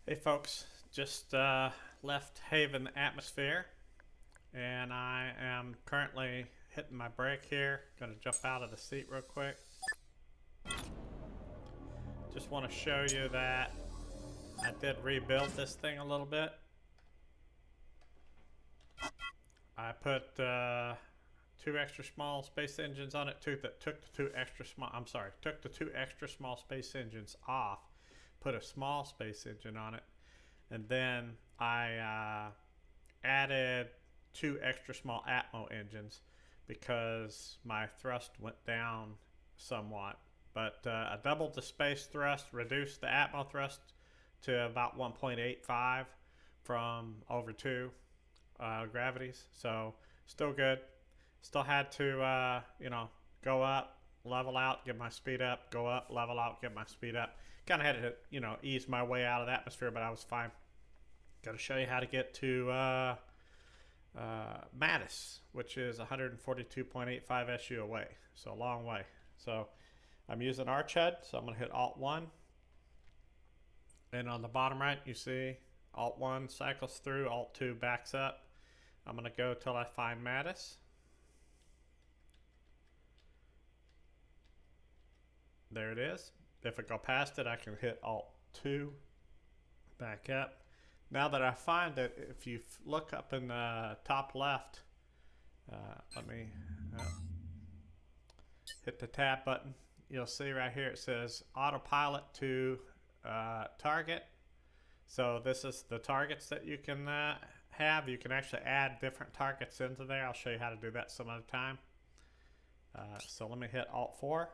Hey folks, just left Haven atmosphere and I am currently hitting my brake here. Gonna jump out of the seat real quick. Just want to show you that I did rebuild this thing a little bit. I put two extra small space engines on it. Took the two extra small. I'm sorry, took the two extra small space engines off. Put a small space engine on it, and then I added two extra small Atmo engines because my thrust went down somewhat. But I doubled the space thrust, reduced the Atmo thrust to about 1.85 from over 2 gravities. So still good. Still had to, go up, level out, get my speed up, go up, level out, get my speed up. Kind of had to, ease my way out of the atmosphere, but I was fine. Got to show you how to get to Madis, which is 142.85 SU away. So a long way. So I'm using ArchHUD, so I'm going to hit Alt-1. And on the bottom right, you see Alt-1 cycles through, Alt-2 backs up. I'm going to go till I find Madis. There it is. If I go past it, I can hit Alt-2, back up. Now that I find it, if you look up in the top left, let me hit the tab button. You'll see right here it says autopilot to target. So this is the targets that you can have. You can actually add different targets into there. I'll show you how to do that some other time. So let me hit Alt-4.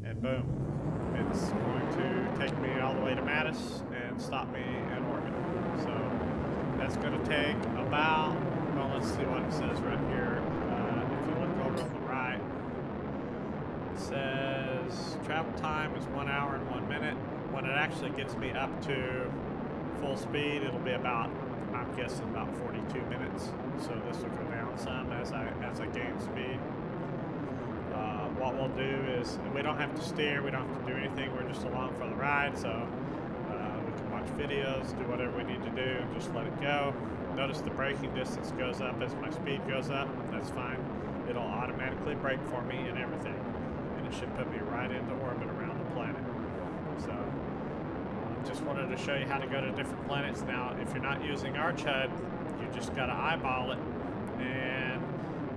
And boom, it's going to take me all the way to Madis and stop me in orbit. So that's going to take about, well, let's see what it says right here. If you look over on the right, it says travel time is 1 hour and 1 minute. When it actually gets me up to full speed, it'll be about, I'm guessing about 42 minutes. So this will go down some as I gain speed. What we'll do is, we don't have to steer, we don't have to do anything, we're just along for the ride, so we can watch videos, do whatever we need to do, and just let it go. Notice the braking distance goes up as my speed goes up. That's fine. It'll automatically brake for me and everything, and it should put me right into orbit around the planet. So just wanted to show you how to go to different planets. Now, if you're not using ArchHUD, you just got to eyeball it, and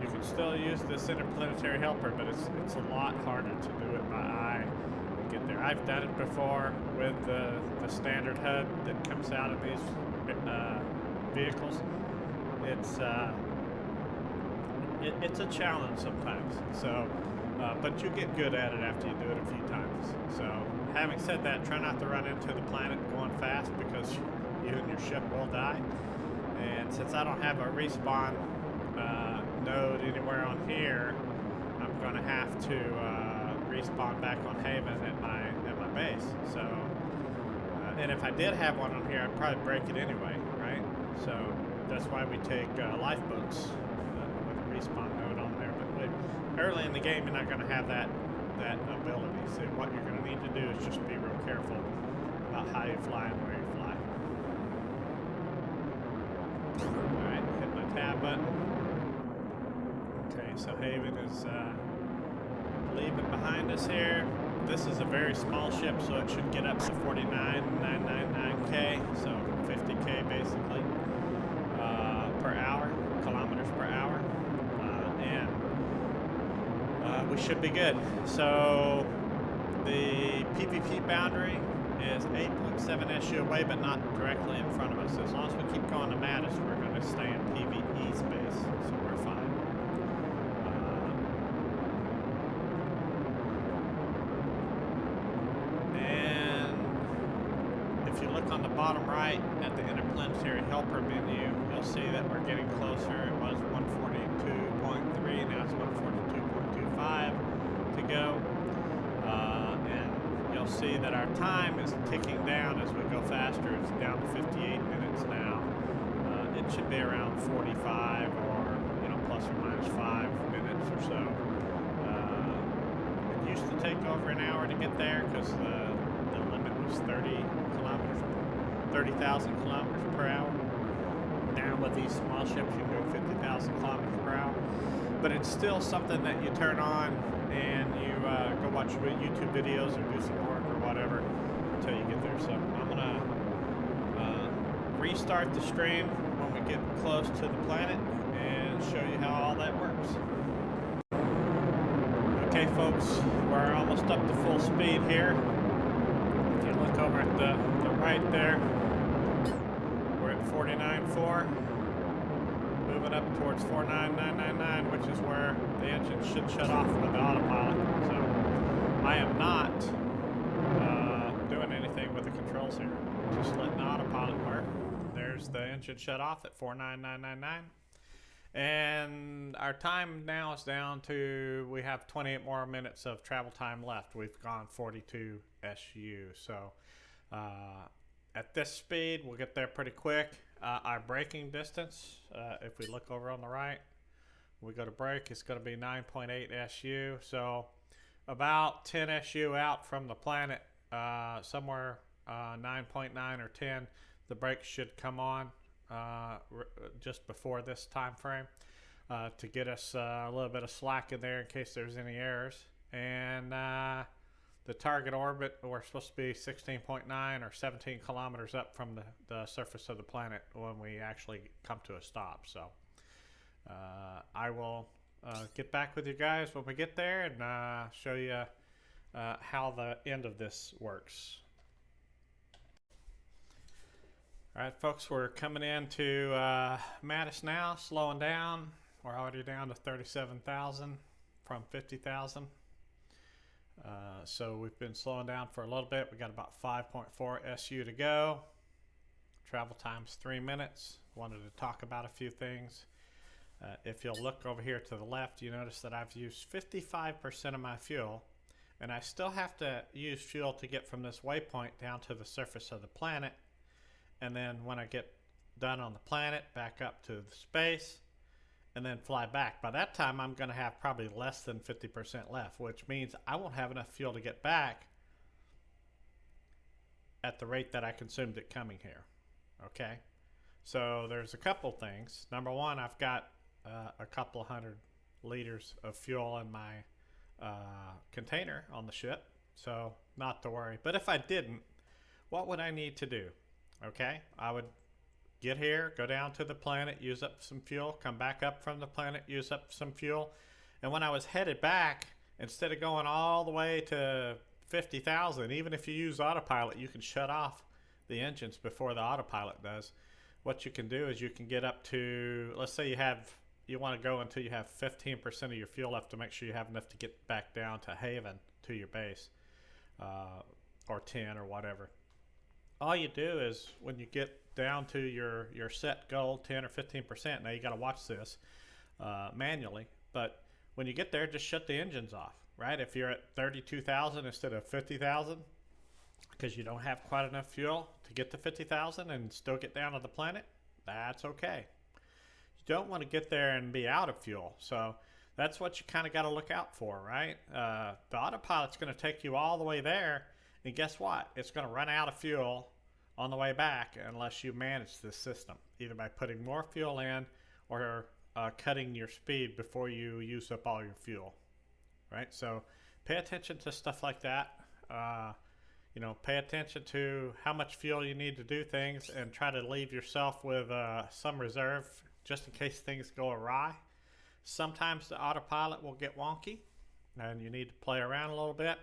you can still use this interplanetary helper, but it's a lot harder to do it by eye and get there. I've done it before with the standard HUD that comes out of these vehicles. It's a challenge sometimes. So, but you get good at it after you do it a few times. So, having said that, try not to run into the planet going fast because you and your ship will die. And since I don't have a respawn node anywhere on here, I'm going to have to respawn back on Haven at my base. So, and if I did have one on here, I'd probably break it anyway, right? So that's why we take lifeboats with a respawn node on there. But early in the game, you're not going to have that ability. So what you're going to need to do is just be real careful about how you fly and where you fly. All right, hit my tab button. Okay, so Haven is leaving behind us here. This is a very small ship, so it should get up to 49,999K, so 50K basically per hour, kilometers per hour, and we should be good. So the PvP boundary is 8.7 SU away, but not directly in front of us. As long as we keep going to Madis, we're going to stay in PvE space, so we're fine. On the bottom right at the Interplanetary Helper menu, you'll see that we're getting closer. It was 142.3, now it's 142.25 to go. And you'll see that our time is ticking down as we go faster. It's down to 58 minutes now. It should be around 45 or, plus or minus 5 minutes or so. It used to take over an hour to get there because the limit was 30 kilometers 30,000 kilometers per hour. Now with these small ships, you can go 50,000 kilometers per hour. But it's still something that you turn on and you go watch YouTube videos or do some work or whatever until you get there. So I'm gonna restart the stream when we get close to the planet and show you how all that works. Okay folks, we're almost up to full speed here. If you look over at the right there, we're at 49.4, moving up towards 49.999, which is where the engine should shut off with the autopilot. So I am not doing anything with the controls here, just letting the autopilot work. There's the engine shut off at 49.999. And our time now is down to, we have 28 more minutes of travel time left. We've gone 42 SU. So at this speed, we'll get there pretty quick. Our braking distance, if we look over on the right, we go to brake, it's going to be 9.8 SU. So about 10 SU out from the planet, somewhere 9.9 or 10, the brakes should come on just before this time frame to get us a little bit of slack in there in case there's any errors. And the target orbit, we're supposed to be 16.9 or 17 kilometers up from the surface of the planet when we actually come to a stop. So I will get back with you guys when we get there and show you how the end of this works. All right, folks, we're coming into Madis now, slowing down. We're already down to 37,000 from 50,000. So we've been slowing down for a little bit. We got about 5.4 SU to go. Travel time's 3 minutes. Wanted to talk about a few things. If you'll look over here to the left, you notice that I've used 55% of my fuel, and I still have to use fuel to get from this waypoint down to the surface of the planet. And then when I get done on the planet, back up to the space, and then fly back. By that time, I'm going to have probably less than 50% left, which means I won't have enough fuel to get back at the rate that I consumed it coming here. Okay? So there's a couple things. Number one, I've got a couple of 100 liters of fuel in my container on the ship, so not to worry. But if I didn't, what would I need to do? Okay, I would get here, go down to the planet, use up some fuel, come back up from the planet, use up some fuel. And when I was headed back, instead of going all the way to 50,000, even if you use autopilot, you can shut off the engines before the autopilot does. What you can do is you can get up to, let's say you want to go until you have 15% of your fuel left to make sure you have enough to get back down to Haven, to your base, or 10 or whatever. All you do is when you get down to your set goal, 10 or 15%, now you got to watch this manually, but when you get there, just shut the engines off, right? If you're at 32,000 instead of 50,000, because you don't have quite enough fuel to get to 50,000 and still get down to the planet, that's okay. You don't want to get there and be out of fuel, so that's what you kind of got to look out for, right? The autopilot's going to take you all the way there. And guess what? It's going to run out of fuel on the way back unless you manage this system, either by putting more fuel in or cutting your speed before you use up all your fuel, right? So pay attention to stuff like that. You know, pay attention to how much fuel you need to do things and try to leave yourself with some reserve just in case things go awry. Sometimes the autopilot will get wonky and you need to play around a little bit.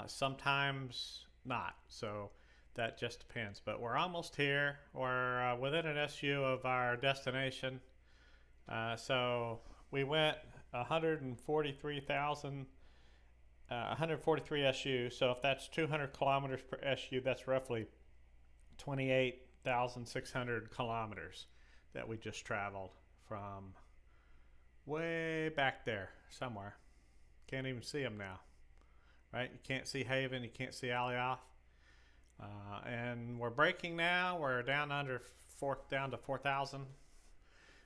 Sometimes not, so that just depends. But we're almost here. We're within an SU of our destination. So we went 143,000, 143 SU. So if that's 200 kilometers per SU, that's roughly 28,600 kilometers that we just traveled from way back there somewhere. Can't even see them now. Right, you can't see Haven, you can't see Alioth, and we're braking now. We're down down to 4,000.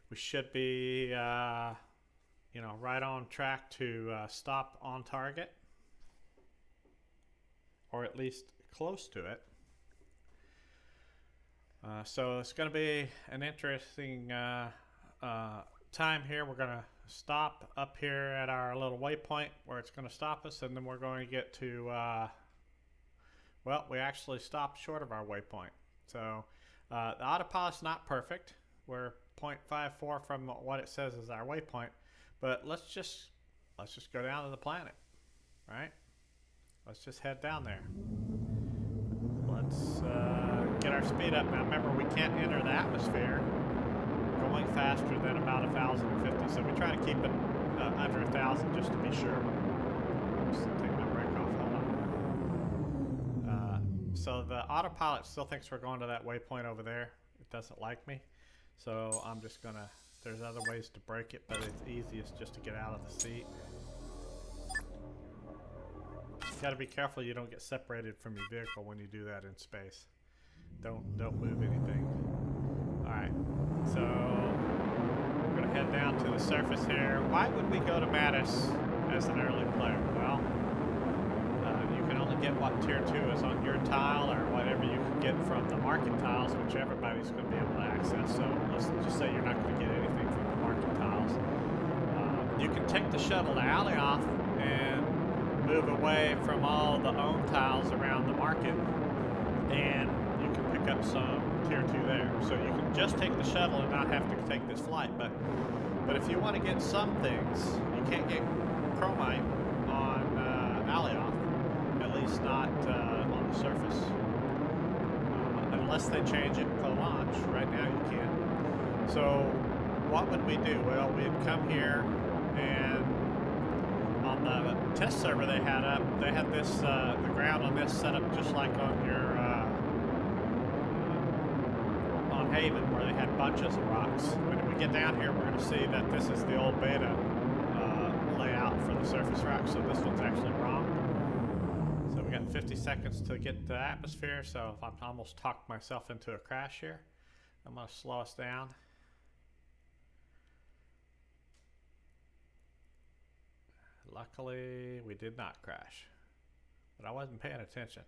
We should be, you know, right on track to stop on target, or at least close to it. So it's going to be an interesting time here. We're going to stop up here at our little waypoint where it's going to stop us, and then we're going to get to, well, we actually stopped short of our waypoint. So the autopilot's not perfect. We're 0.54 from what it says is our waypoint, but let's just go down to the planet, right? Let's just head down there. Let's get our speed up. Now remember, we can't enter the atmosphere going faster than about 1,050, so we try to keep it under 1,000 just to be sure. Oops, take my brake off, hold on. So the autopilot still thinks we're going to that waypoint over there. It doesn't like me, so I'm just gonna, there's other ways to break it, but it's easiest just to get out of the seat. You gotta be careful you don't get separated from your vehicle when you do that in space. Don't move anything. Alright, so we're gonna head down to the surface here. Why would we go to Madis as an early player? Well, you can only get what tier 2 is on your tile, or whatever you can get from the market tiles, which everybody's gonna be able to access. So let's just say you're not gonna get anything from the market tiles. You can take the shuttle to Alioth and move away from all the owned tiles around the market, and you can pick up some tier 2 there. So you can just take the shuttle and not have to take this flight. But if you want to get some things, you can't get chromite on Alioth, at least not on the surface, unless they change it for launch. Right now you can. So what would we do? Well, we'd come here, and on the test server they had up, they had this, the ground on this set up just like on your, on Haven, where they had bunches of rocks. When we get down here, we're going to see that this is the old beta layout for the surface rock, so this one's actually wrong. So we got 50 seconds to get to the atmosphere, so if I've almost talked myself into a crash here, I'm going to slow us down. Luckily, we did not crash, but I wasn't paying attention.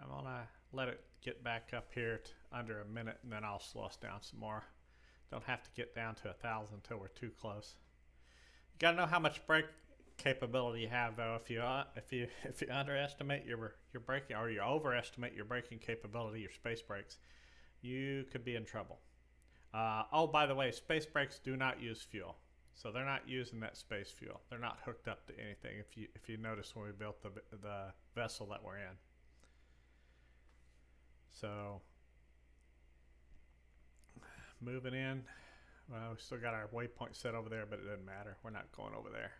I'm gonna let it get back up here to under a minute, and then I'll slow us down some more. Don't have to get down to 1,000 until we're too close. You gotta know how much brake capability you have, though. If you underestimate your braking, or you overestimate your braking capability, your space brakes, you could be in trouble. Oh, by the way, space brakes do not use fuel. So they're not using that space fuel. They're not hooked up to anything. If you notice when we built the vessel that we're in. So moving in. Well, we still got our waypoint set over there, but it doesn't matter. We're not going over there.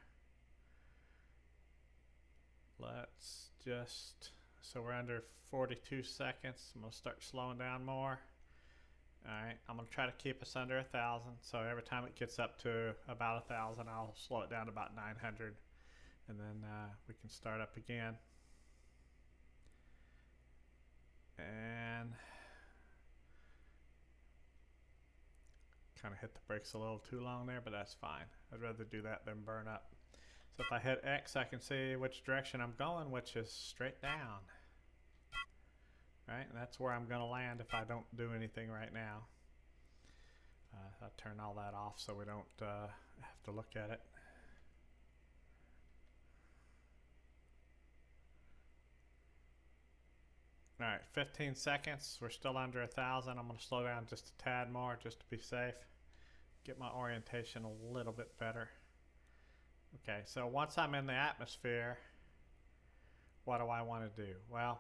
Let's just, so we're under 42 seconds. I'm gonna start slowing down more. Alright, I'm going to try to keep us under 1,000, so every time it gets up to about 1,000, I'll slow it down to about 900, and then we can start up again. And kind of hit the brakes a little too long there, but that's fine. I'd rather do that than burn up. So if I hit X, I can see which direction I'm going, which is straight down. Right, and that's where I'm going to land if I don't do anything right now. I'll turn all that off so we don't have to look at it. Alright, 15 seconds. We're still under 1,000. I'm going to slow down just a tad more just to be safe. Get my orientation a little bit better. Okay, so once I'm in the atmosphere, what do I want to do? Well,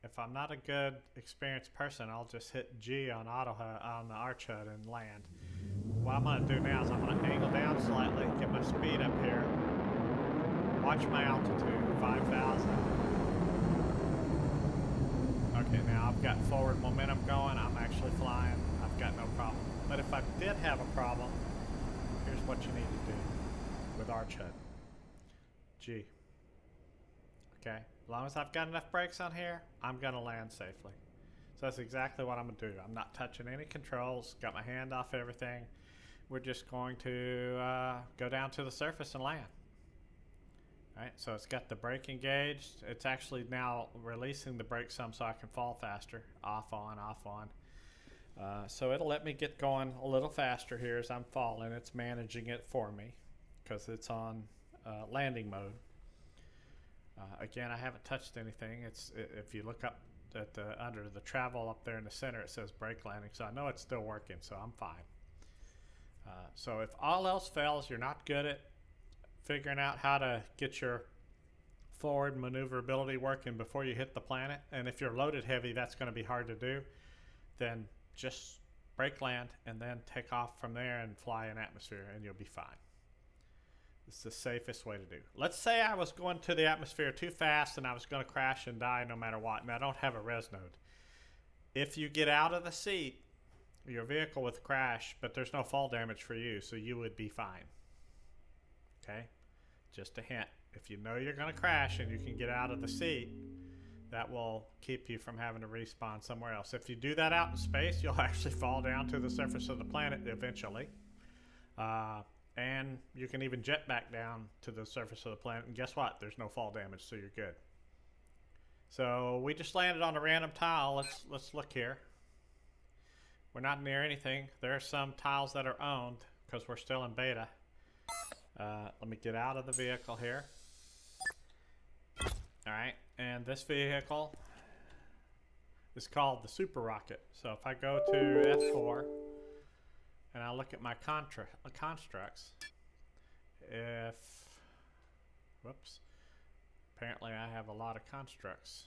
if I'm not a good experienced person, I'll just hit G on on the arch HUD and land. What I'm going to do now is I'm going to angle down slightly, get my speed up here, watch my altitude, 5,000. Okay, now I've got forward momentum going. I'm actually flying. I've got no problem. But if I did have a problem, here's what you need to do with arch HUD. G. Okay, as long as I've got enough brakes on here, I'm going to land safely. So that's exactly what I'm going to do. I'm not touching any controls, got my hand off everything. We're just going to go down to the surface and land. All right, so it's got the brake engaged. It's actually now releasing the brake some so I can fall faster. Off, on, off, on. So it'll let me get going a little faster here as I'm falling. It's managing it for me because it's on landing mode. Again, I haven't touched anything. If you look up at under the travel up there in the center, it says brake landing, so I know it's still working, so I'm fine. So if all else fails, you're not good at figuring out how to get your forward maneuverability working before you hit the planet, and if you're loaded heavy, that's going to be hard to do, then just brake land and then take off from there and fly in atmosphere, and you'll be fine. It's the safest way to do. Let's say I was going to the atmosphere too fast and I was going to crash and die no matter what, and I don't have a res node. If you get out of the seat, your vehicle would crash, but there's no fall damage for you, so you would be fine. Okay? Just a hint. If you know you're going to crash and you can get out of the seat, that will keep you from having to respawn somewhere else. If you do that out in space, you'll actually fall down to the surface of the planet eventually. And you can even jet back down to the surface of the planet, and guess what? There's no fall damage, so you're good. So we just landed on a random tile. Let's look here. We're not near anything. There are some tiles that are owned because we're still in beta. Let me get out of the vehicle here. All right, and this vehicle is called the Super Rocket. So if I go to F4 and I look at my constructs, whoops, apparently I have a lot of constructs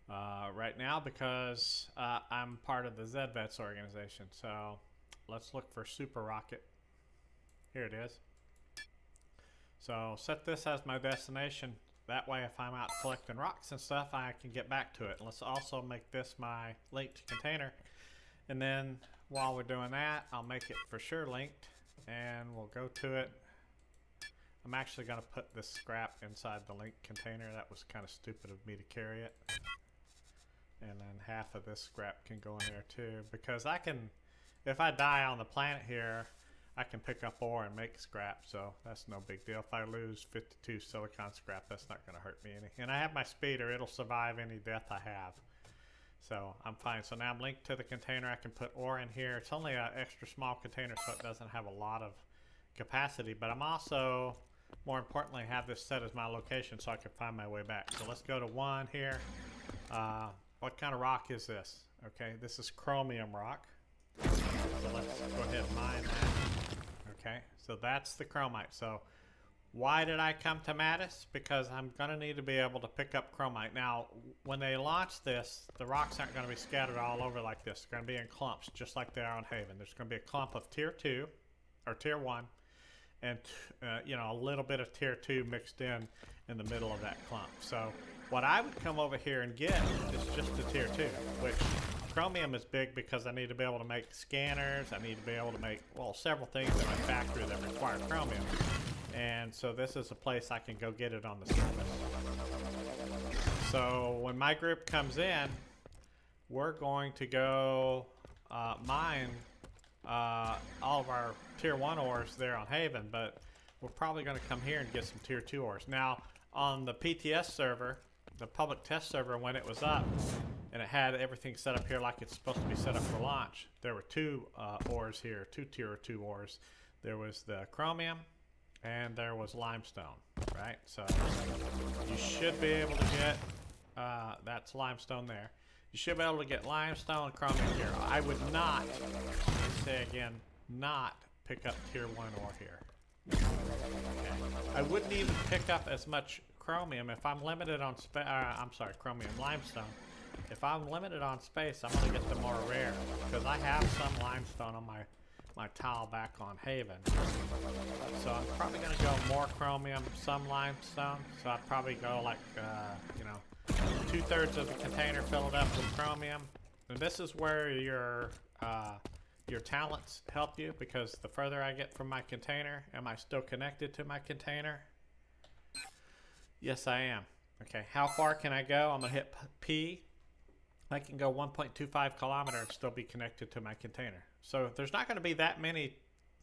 right now because I'm part of the ZVETS organization. So let's look for Super Rocket. Here it is. So set this as my destination. That way if I'm out collecting rocks and stuff, I can get back to it. And let's also make this my linked container. And then while we're doing that, I'll make it for sure linked, and we'll go to it. I'm actually going to put this scrap inside the linked container. That was kind of stupid of me to carry it. And then half of this scrap can go in there too, because I can, if I die on the planet here, I can pick up ore and make scrap, so that's no big deal. If I lose 52 silicon scrap, that's not going to hurt me any. And I have my speeder. It'll survive any death I have. So I'm fine. So now I'm linked to the container. I can put ore in here. It's only an extra small container, so it doesn't have a lot of capacity. But I'm also, more importantly, have this set as my location so I can find my way back. So let's go to 1 here. What kind of rock is this? Okay, this is chromium rock. So let's go ahead and mine that. Okay, so that's the chromite. So why did I come to Madis? Because I'm going to need to be able to pick up chromite. Now, when they launch this, the rocks aren't going to be scattered all over like this. They're going to be in clumps, just like they are on Haven. There's going to be a clump of tier 2, or tier 1, and you know, a little bit of tier 2 mixed in the middle of that clump. So what I would come over here and get is just the tier 2, which chromium is big because I need to be able to make scanners. I need to be able to make, well, several things in my factory that require chromium. And so this is a place I can go get it on the surface. So when my group comes in, we're going to go mine all of our tier 1 ores there on Haven, but we're probably going to come here and get some tier 2 ores. Now, on the PTS server, the public test server, when it was up, and it had everything set up here like it's supposed to be set up for launch, there were 2 ores here, 2 tier 2 ores. There was the chromium, and there was limestone, right? So you should be able to get, that's limestone there. You should be able to get limestone and chromium here. I would not, let's say again, not pick up tier 1 ore here. Okay. I wouldn't even pick up as much chromium if I'm limited on chromium limestone. If I'm limited on space, I'm gonna get the more rare, because I have some limestone on my tile back on Haven. So I'm probably going to go more chromium, some limestone. So I'd probably go like, you know, 2/3 of the container, fill it up with chromium. And this is where your talents help you, because the further I get from my container, am I still connected to my container? Yes, I am. Okay, how far can I go? I'm going to hit P. I can go 1.25 kilometers and still be connected to my container. So there's not going to be that many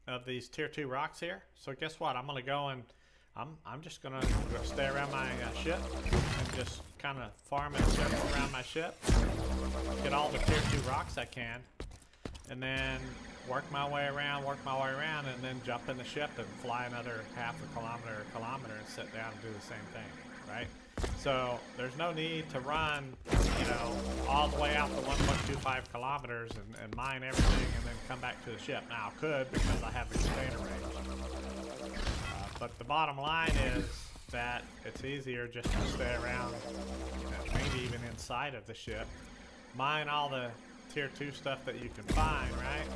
of these tier 2 rocks here. So guess what? I'm going to go and I'm just gonna stay around my ship and just kind of farm and circle around my ship, get all the tier 2 rocks I can, and then work my way around, and then jump in the ship and fly another half a kilometer and sit down and do the same thing, right? So there's no need to run, you know, all the way out to 1.25 kilometers and mine everything and then come back to the ship. Now I could because I have the container range. But the bottom line is that it's easier just to stay around, maybe even inside of the ship, mine all the tier 2 stuff that you can find, right?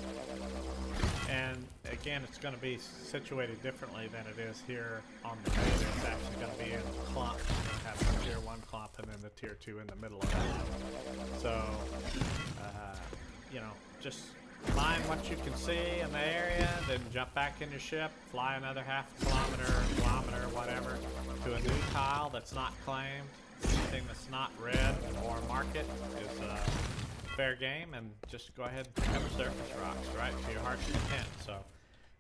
And again, it's going to be situated differently than it is here on the beta. It's actually going to be in clumps. You're going to have the tier 1 clump and then the tier 2 in the middle of it. So, you know, just mine what you can see in the area, then jump back in your ship, fly another half kilometer, whatever, to a new tile that's not claimed. Anything that's not red or market is fair game, and just go ahead and pick up surface rocks, right, to your heart's content. So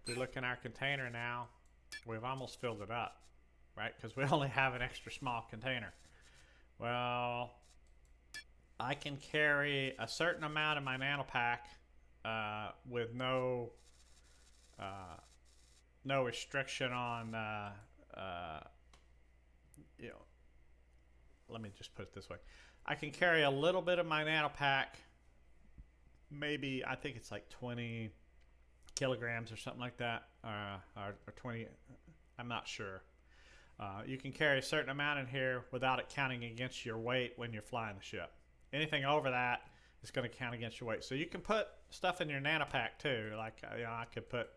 if we look in our container now, we've almost filled it up, right, because we only have an extra small container. Well, I can carry a certain amount of my nanopack with no restriction on you know, let me just put it this way. I can carry a little bit of my nanopack, maybe, I think it's like 20 kilograms or something like that, or 20, I'm not sure. You can carry a certain amount in here without it counting against your weight when you're flying the ship. Anything over that is going to count against your weight. So you can put stuff in your nanopack too. Like, you know, I could put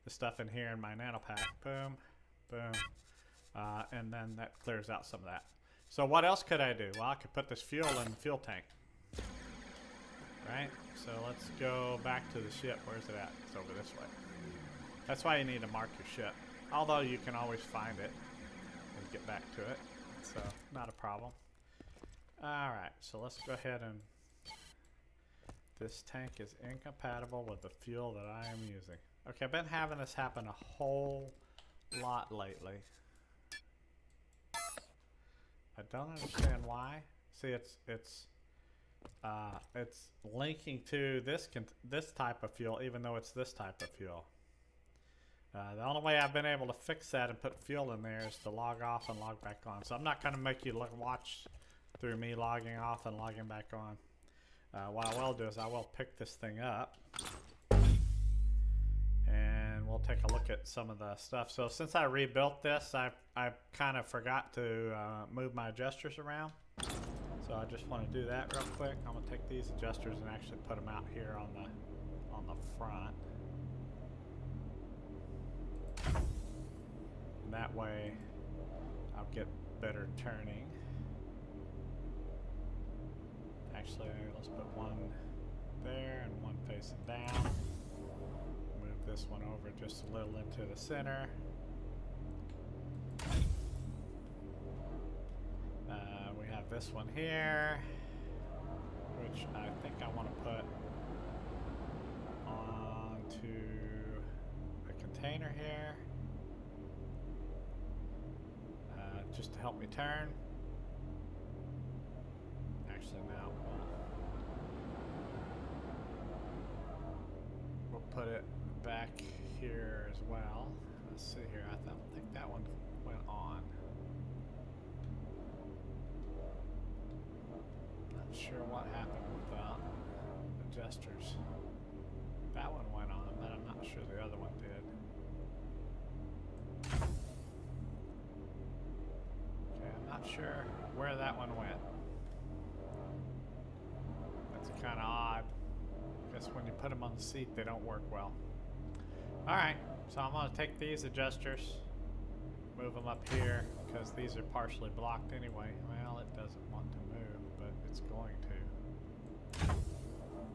the stuff in here in my nanopack. Boom, boom. And then that clears out some of that. So what else could I do? Well, I could put this fuel in the fuel tank. Right? So let's go back to the ship. Where's it at? It's over this way. That's why you need to mark your ship. Although you can always find it and get back to it. So, not a problem. Alright, so let's go ahead and... This tank is incompatible with the fuel that I am using. Okay, I've been having this happen a whole lot lately. I don't understand why. See, it's linking to this type of fuel, even though it's this type of fuel. The only way I've been able to fix that and put fuel in there is to log off and log back on. So I'm not going to make you watch through me logging off and logging back on. What I will do is I will pick this thing up and we'll take a look at some of the stuff. So since I rebuilt this, I kind of forgot to move my adjusters around. So I just want to do that real quick. I'm going to take these adjusters and actually put them out here on the front. And that way I'll get better turning. Actually, let's put one there and one facing down. Move this one over just a little into the center. We have this one here, which I think I want to put onto a container here, just to help me turn. Actually, now we'll put it back here as well. Let's see here. I don't think that one went on. Not sure what happened with the adjusters. That one went on, but I'm not sure the other one did. Okay, I'm not sure where that one went. That's kind of odd. I guess when you put them on the seat, they don't work well. Alright, so I'm going to take these adjusters, move them up here, because these are partially blocked anyway. Well, it doesn't want to move, but it's going to.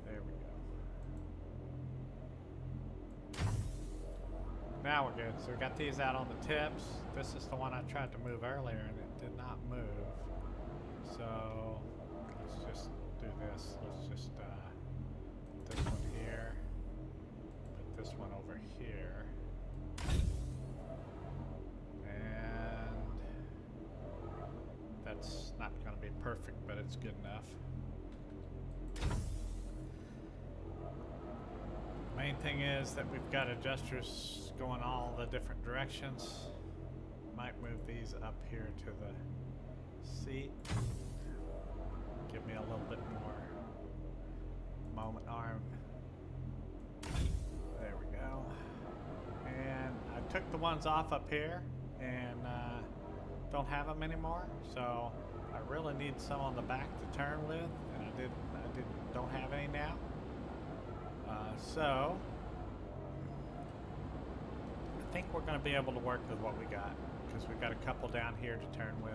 There we go. Now we're good. So we got these out on the tips. This is the one I tried to move earlier, and it did not move. So let's just do this. Let's just put this one here, put this one over here, and It's not going to be perfect, but it's good enough. Main thing is that we've got adjusters going all the different directions. Might move these up here to the seat. Give me a little bit more moment arm. There we go. And I took the ones off up here and don't have them anymore. So I really need some on the back to turn with, and I don't have any now. So I think we're going to be able to work with what we got, because we've got a couple down here to turn with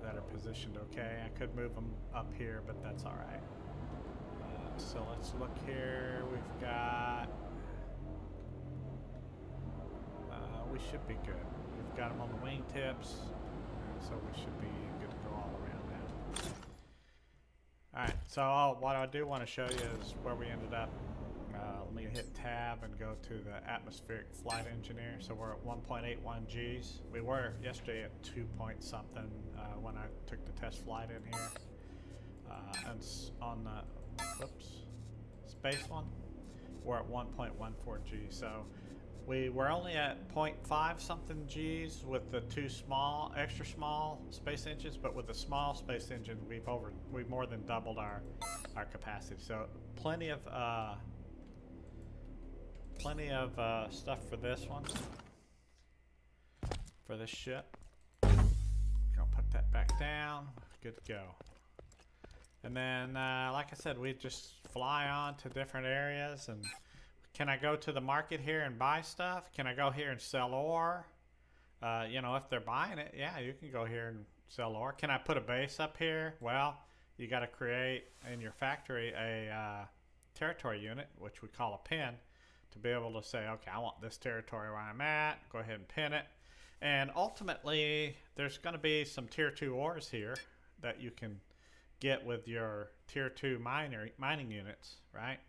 that are positioned okay. I could move them up here, but that's all right. So let's look here. We've got we should be good. We've got them on the wingtips, so we should be good to go all around now. Alright, so what I do want to show you is where we ended up. Let me hit tab and go to the atmospheric flight engineer. So we're at 1.81 Gs. We were yesterday at 2 point something when I took the test flight in here. And on the space one, we're at 1.14 G. So we were only at 0.5 something Gs with the two extra small space engines, but with the small space engine, we've more than doubled our capacity. So plenty of stuff for this one, for this ship. Gonna put that back down. Good to go. And then, like I said, we just fly on to different areas. And can I go to the market here and buy stuff? Can I go here and sell ore? You know, if they're buying it, yeah, you can go here and sell ore. Can I put a base up here? Well, you got to create in your factory a territory unit, which we call a pin, to be able to say, okay, I want this territory where I'm at. Go ahead and pin it. And ultimately, there's going to be some tier 2 ores here that you can get with your tier 2 mining units, right?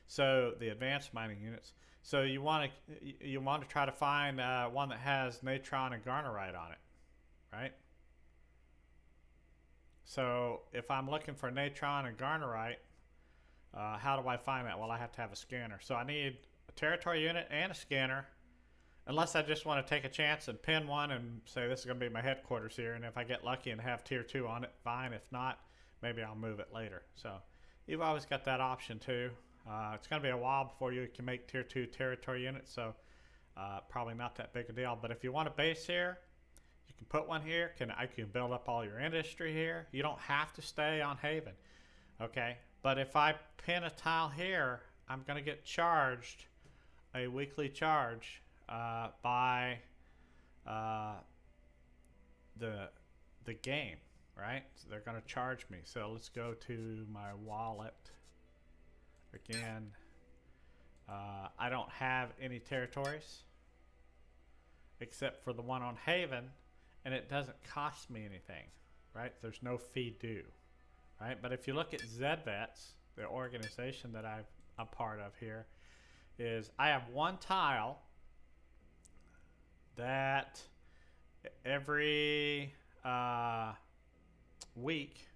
So the advanced mining units. So you want to try to find one that has natron and garnerite on it, right? So if I'm looking for natron and garnerite, how do I find that? Well, I have to have a scanner. So I need a territory unit and a scanner, unless I just want to take a chance and pin one and say this is going to be my headquarters here. And if I get lucky and have tier 2 on it, fine. If not, maybe I'll move it later. So you've always got that option too. It's going to be a while before you can make tier 2 territory units, so probably not that big a deal. But if you want a base here, you can put one here. I can build up all your industry here. You don't have to stay on Haven, okay? But if I pin a tile here, I'm going to get charged a weekly charge by the game, right? So they're going to charge me. So let's go to my wallet. Again, I don't have any territories except for the one on Haven, and it doesn't cost me anything, right? There's no fee due, right? But if you look at ZVETS, the organization that I'm part of here, is I have one tile that every week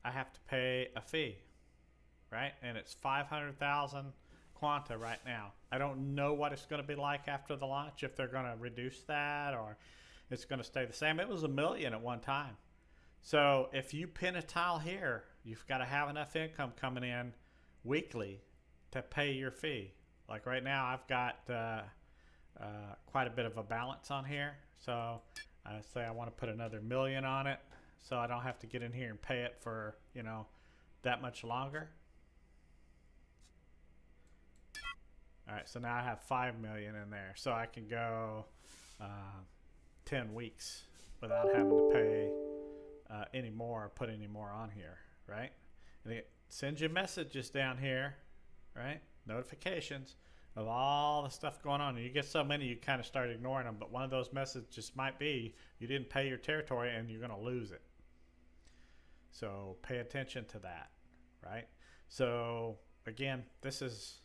I have to pay a fee. Right? And it's 500,000 quanta right now. I don't know what it's going to be like after the launch, if they're going to reduce that or it's going to stay the same. It was $1 million at one time. So if you pin a tile here, you've got to have enough income coming in weekly to pay your fee. Like right now, I've got quite a bit of a balance on here. So I say I want to put another $1 million on it, so I don't have to get in here and pay it for, you know, that much longer. All right, so now I have 5 million in there, so I can go 10 weeks without having to pay any more or put any more on here, right? And it sends you messages down here, right? Notifications of all the stuff going on. And you get so many, you kind of start ignoring them. But one of those messages might be you didn't pay your territory and you're going to lose it. So pay attention to that, right? So again, this is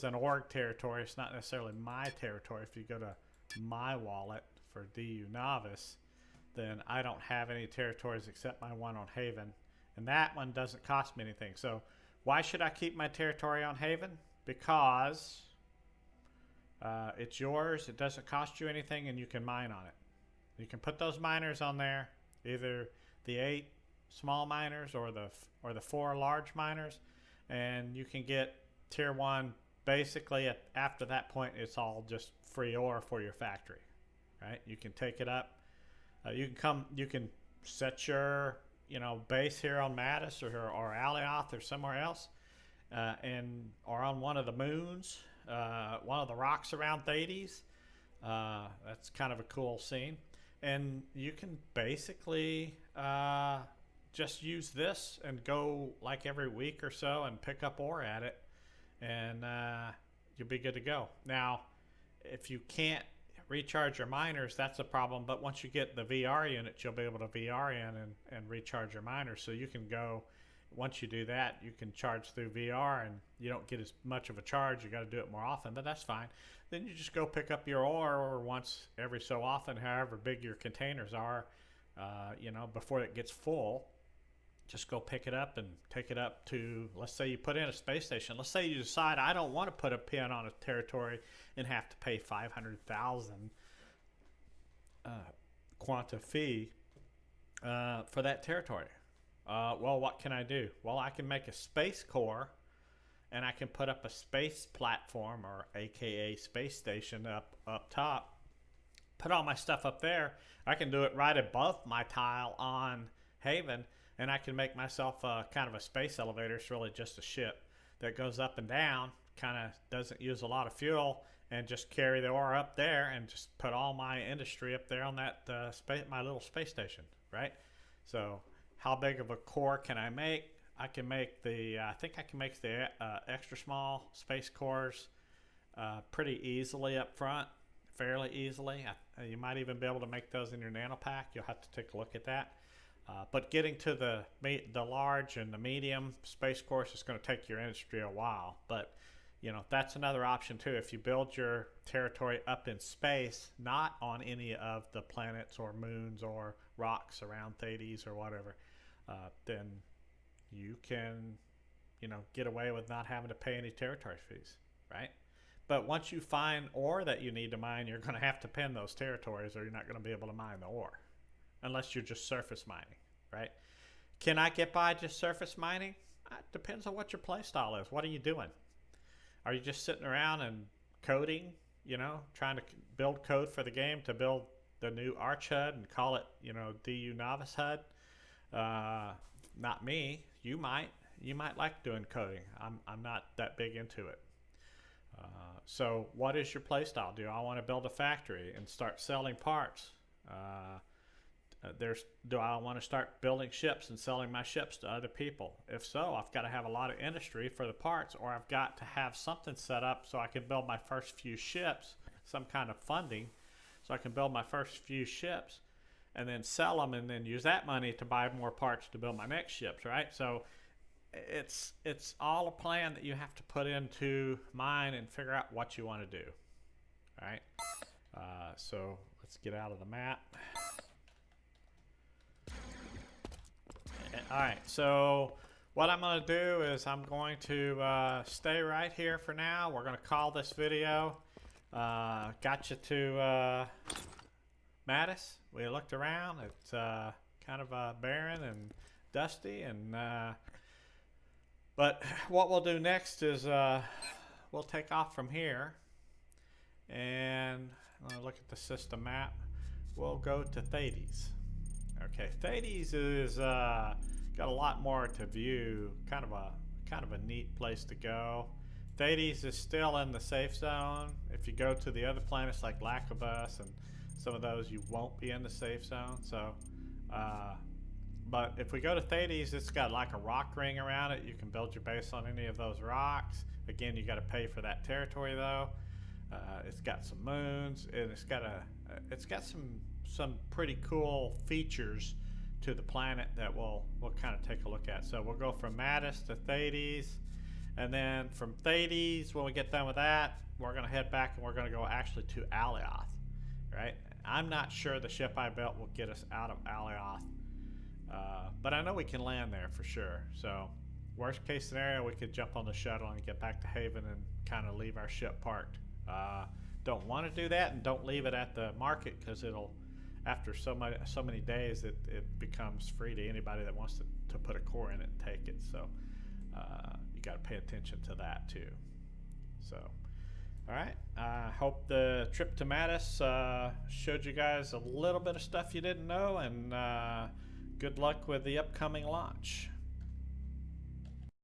an org territory. It's not necessarily my territory. If you go to my wallet for DU Novice, then I don't have any territories except my one on Haven. And that one doesn't cost me anything. So why should I keep my territory on Haven? Because it's yours, it doesn't cost you anything, and you can mine on it. You can put those miners on there, either the 8 small miners or the 4 large miners, and you can get tier 1. Basically, after that point, it's all just free ore for your factory, right? You can take it up. You can set your base here on Madis or Alioth or somewhere else, or on one of the moons, one of the rocks around Thades. That's kind of a cool scene, and you can basically just use this and go like every week or so and pick up ore at it, and you'll be good to go. Now, if you can't recharge your miners, that's a problem, but once you get the VR unit, you'll be able to VR in and recharge your miners. So you can go, once you do that, you can charge through VR, and you don't get as much of a charge. You got to do it more often, but that's fine. Then you just go pick up your ore once every so often, however big your containers are, before it gets full. Just go pick it up and take it up to, let's say you put in a space station. Let's say you decide, I don't want to put a pin on a territory and have to pay 500,000 quanta fee for that territory. Well, what can I do? Well, I can make a space core, and I can put up a space platform, or AKA space station up top. Put all my stuff up there. I can do it right above my tile on Haven, and I can make myself kind of a space elevator. It's really just a ship that goes up and down, kind of doesn't use a lot of fuel, and just carry the ore up there and just put all my industry up there on that my little space station, right? So how big of a core can I make? I can make I think I can make the extra small space cores pretty easily up front, fairly easily. You might even be able to make those in your nanopack. You'll have to take a look at that. But getting to the large and the medium space cores is going to take your industry a while. But that's another option too. If you build your territory up in space, not on any of the planets or moons or rocks around Thades or whatever, then you can get away with not having to pay any territory fees, right? But once you find ore that you need to mine, you're going to have to pin those territories, or you're not going to be able to mine the ore, unless you're just surface mining, right? Can I get by just surface mining? It depends on what your play style is. What are you doing? Are you just sitting around and coding, trying to build code for the game to build the new Arch HUD and call it, DU Novice HUD? Not me. You might like doing coding. I'm not that big into it. So what is your play style? Do I want to build a factory and start selling parts? Do I want to start building ships and selling my ships to other people? If so, I've got to have a lot of industry for the parts, or I've got to have something set up so I can build my first few ships, some kind of funding, so I can build my first few ships and then sell them, and then use that money to buy more parts to build my next ships, right? So it's all a plan that you have to put into mind and figure out what you want to do, all right? So let's get out of the map. All right, so what I'm going to do is I'm going to stay right here for now. We're going to call this video. Got you to Madis. We looked around. It's kind of barren and dusty, and but what we'll do next is we'll take off from here, and I'm going to look at the system map. We'll go to Thades. Okay, Thades is got a lot more to view. Kind of a neat place to go. Thades is still in the safe zone. If you go to the other planets like Lacobus and some of those, you won't be in the safe zone. So, but if we go to Thades, it's got like a rock ring around it. You can build your base on any of those rocks. Again, you got to pay for that territory though. It's got some moons, and it's got some pretty cool features to the planet that we'll kind of take a look at. So we'll go from Madis to Thades, and then from Thades, when we get done with that, we're going to head back and we're going to go actually to Alioth, right? I'm not sure the ship I built will get us out of Alioth, but I know we can land there for sure. So, worst case scenario, we could jump on the shuttle and get back to Haven and kind of leave our ship parked. Don't want to do that, and don't leave it at the market, because it'll, after so many days, it becomes free to anybody that wants to put a core in it and take it. So you got to pay attention to that too. So, all right. I hope the trip to Madis showed you guys a little bit of stuff you didn't know, and good luck with the upcoming launch.